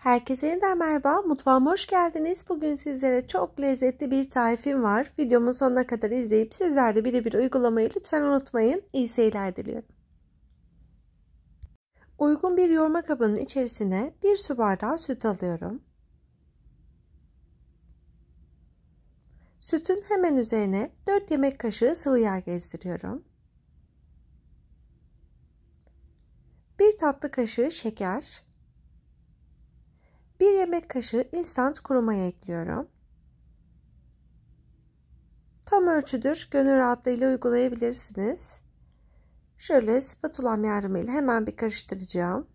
Herkese yeniden merhaba, mutfağıma hoş geldiniz. Bugün sizlere çok lezzetli bir tarifim var. Videomun sonuna kadar izleyip sizler de birebir uygulamayı lütfen unutmayın. İyi seyirler diliyorum. Uygun bir yoğurma kabının içerisine 1 su bardağı süt alıyorum. Sütün hemen üzerine 4 yemek kaşığı sıvı yağ gezdiriyorum. 1 tatlı kaşığı şeker. 1 yemek kaşığı instant kuru maya ekliyorum. Tam ölçüdür. Gönül rahatlığıyla uygulayabilirsiniz. Şöyle spatulam yardımıyla hemen bir karıştıracağım.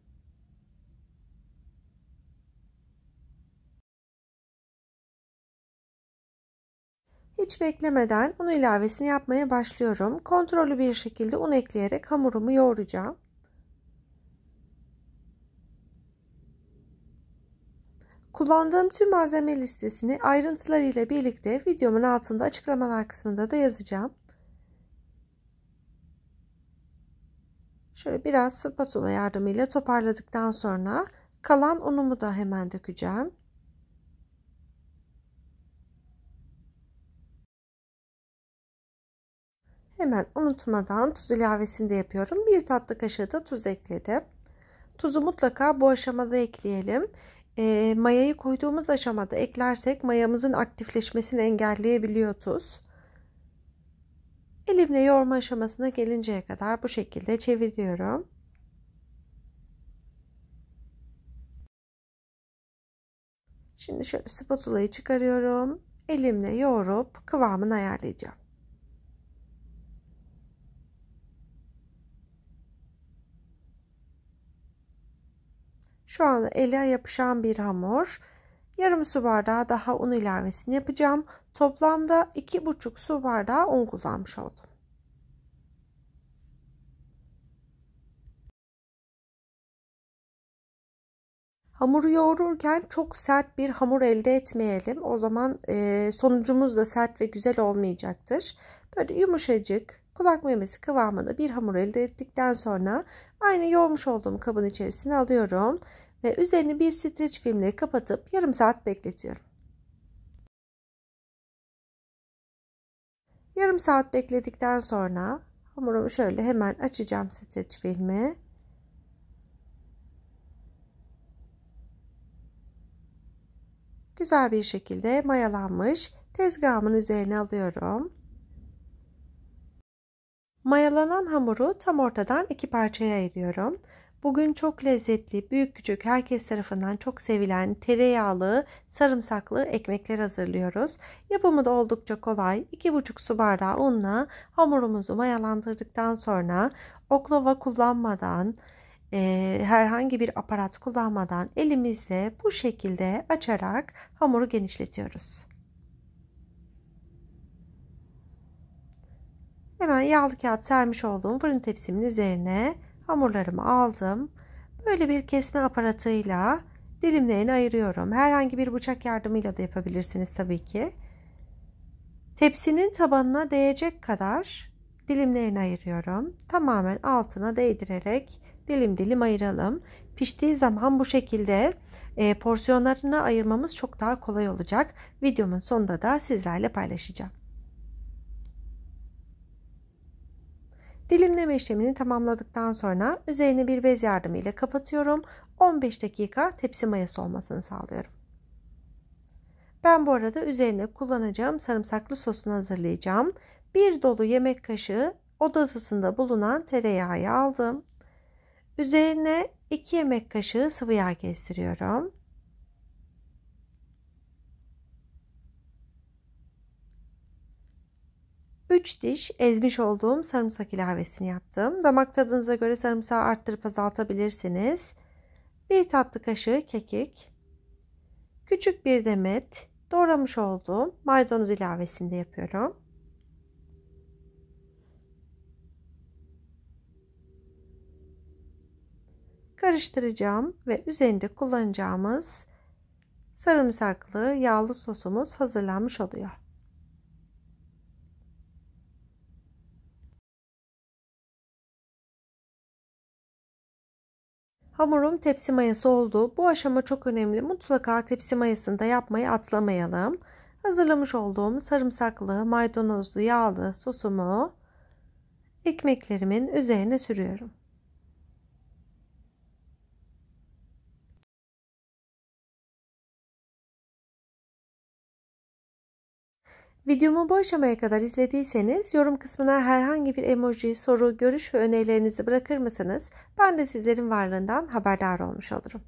Hiç beklemeden un ilavesini yapmaya başlıyorum. Kontrollü bir şekilde un ekleyerek hamurumu yoğuracağım. Kullandığım tüm malzeme listesini ayrıntılarıyla birlikte videomun altında açıklamalar kısmında da yazacağım. Şöyle biraz spatula yardımıyla toparladıktan sonra kalan unumu da hemen dökeceğim. Hemen unutmadan tuz ilavesini de yapıyorum. 1 tatlı kaşığı da tuz ekledim. Tuzu mutlaka bu aşamada ekleyelim. Mayayı koyduğumuz aşamada eklersek mayamızın aktifleşmesini engelleyebiliyor tuz. Elimle yoğurma aşamasına gelinceye kadar bu şekilde çeviriyorum. Şimdi şöyle spatulayı çıkarıyorum. Elimle yoğurup kıvamını ayarlayacağım. Şu anda ele yapışan bir hamur. Yarım su bardağı daha un ilavesini yapacağım. Toplamda 2,5 su bardağı un kullanmış oldum. Hamuru yoğururken çok sert bir hamur elde etmeyelim. O zaman sonucumuz da sert ve güzel olmayacaktır. Böyle yumuşacık, kulak memesi kıvamında bir hamur elde ettikten sonra aynı yoğurmuş olduğum kabın içerisine alıyorum. Ve üzerini bir streç filmle kapatıp yarım saat bekletiyorum. Yarım saat bekledikten sonra hamurumu şöyle hemen açacağım streç filmi. Güzel bir şekilde mayalanmış tezgahımın üzerine alıyorum. Mayalanan hamuru tam ortadan 2 parçaya ayırıyorum. Bugün çok lezzetli, büyük küçük herkes tarafından çok sevilen tereyağlı, sarımsaklı ekmekler hazırlıyoruz. Yapımı da oldukça kolay. 2,5 su bardağı unla hamurumuzu mayalandırdıktan sonra oklava kullanmadan, herhangi bir aparat kullanmadan elimizle bu şekilde açarak hamuru genişletiyoruz. Hemen yağlı kağıt sermiş olduğum fırın tepsimin üzerine hamurlarımı aldım. Böyle bir kesme aparatıyla dilimlerini ayırıyorum. Herhangi bir bıçak yardımıyla da yapabilirsiniz tabii ki. Tepsinin tabanına değecek kadar dilimlerini ayırıyorum. Tamamen altına değdirerek dilim dilim ayıralım. Piştiği zaman bu şekilde porsiyonlarını ayırmamız çok daha kolay olacak. Videomun sonunda da sizlerle paylaşacağım. Dilimleme işlemini tamamladıktan sonra üzerine bir bez yardımıyla kapatıyorum. 15 dakika tepsi mayası olmasını sağlıyorum. Ben bu arada üzerine kullanacağım sarımsaklı sosunu hazırlayacağım. 1 dolu yemek kaşığı oda ısısında bulunan tereyağı aldım. Üzerine 2 yemek kaşığı sıvı yağ gezdiriyorum. Üç diş ezmiş olduğum sarımsak ilavesini yaptım. Damak tadınıza göre sarımsağı arttırıp azaltabilirsiniz. 1 tatlı kaşığı kekik. Küçük bir demet doğramış olduğum maydanoz ilavesini de yapıyorum. Karıştıracağım ve üzerinde kullanacağımız sarımsaklı yağlı sosumuz hazırlanmış oluyor. Hamurum tepsi mayası oldu. Bu aşama çok önemli. Mutlaka tepsi mayasında yapmayı atlamayalım. Hazırlamış olduğum sarımsaklı, maydanozlu, yağlı sosumu ekmeklerimin üzerine sürüyorum. Videomu bu aşamaya kadar izlediyseniz yorum kısmına herhangi bir emoji, soru, görüş ve önerilerinizi bırakır mısınız? Ben de sizlerin varlığından haberdar olmuş olurum.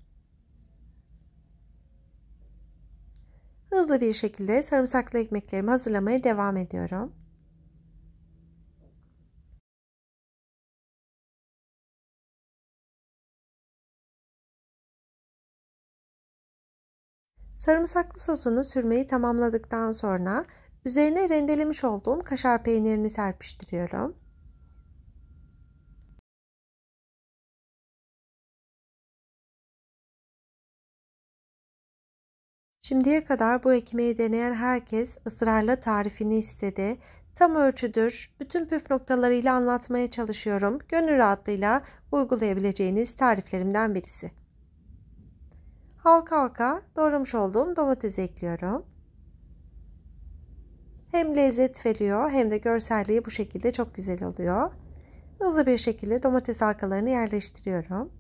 Hızlı bir şekilde sarımsaklı ekmeklerimi hazırlamaya devam ediyorum. Sarımsaklı sosunu sürmeyi tamamladıktan sonra üzerine rendelemiş olduğum kaşar peynirini serpiştiriyorum. Şimdiye kadar bu ekmeği deneyen herkes ısrarla tarifini istedi. Tam ölçüdür. Bütün püf noktalarıyla anlatmaya çalışıyorum. Gönül rahatlığıyla uygulayabileceğiniz tariflerimden birisi. Halka halka doğramış olduğum domatesi ekliyorum. Hem lezzet veriyor hem de görselliği bu şekilde çok güzel oluyor. Hızlı bir şekilde domates halkalarını yerleştiriyorum.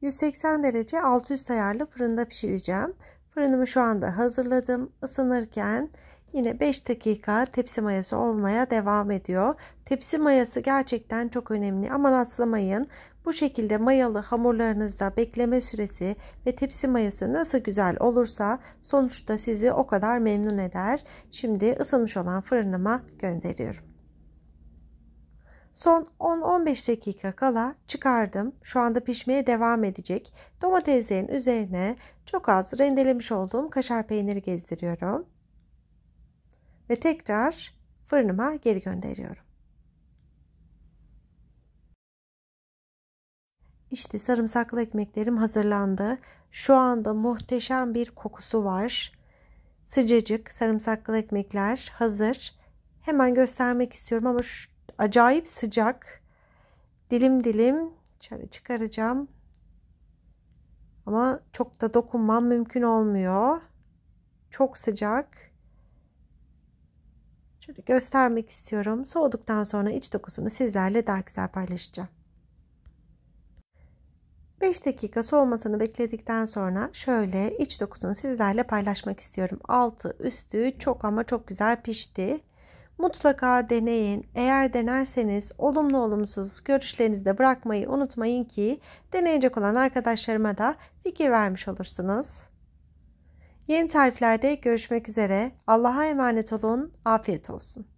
180 derece alt üst ayarlı fırında pişireceğim. Fırınımı şu anda hazırladım. Isınırken yine 5 dakika tepsi mayası olmaya devam ediyor. Tepsi mayası gerçekten çok önemli. Aman atlamayın. Bu şekilde mayalı hamurlarınızda bekleme süresi ve tepsi mayası nasıl güzel olursa sonuçta sizi o kadar memnun eder. Şimdi ısınmış olan fırınıma gönderiyorum. Son 10-15 dakika kala çıkardım. Şu anda pişmeye devam edecek. Domateslerin üzerine çok az rendelemiş olduğum kaşar peyniri gezdiriyorum. Ve tekrar fırınıma geri gönderiyorum. İşte sarımsaklı ekmeklerim hazırlandı. Şu anda muhteşem bir kokusu var. Sıcacık sarımsaklı ekmekler hazır. Hemen göstermek istiyorum ama acayip sıcak. Dilim dilim şöyle çıkaracağım. Ama çok da dokunmam mümkün olmuyor. Çok sıcak. Şöyle göstermek istiyorum. Soğuduktan sonra iç dokusunu sizlerle daha güzel paylaşacağım. 5 dakika soğumasını bekledikten sonra şöyle iç dokusunu sizlerle paylaşmak istiyorum. Altı üstü çok ama çok güzel pişti. Mutlaka deneyin. Eğer denerseniz olumlu olumsuz görüşlerinizi de bırakmayı unutmayın ki deneyecek olan arkadaşlarıma da fikir vermiş olursunuz. Yeni tariflerde görüşmek üzere. Allah'a emanet olun. Afiyet olsun.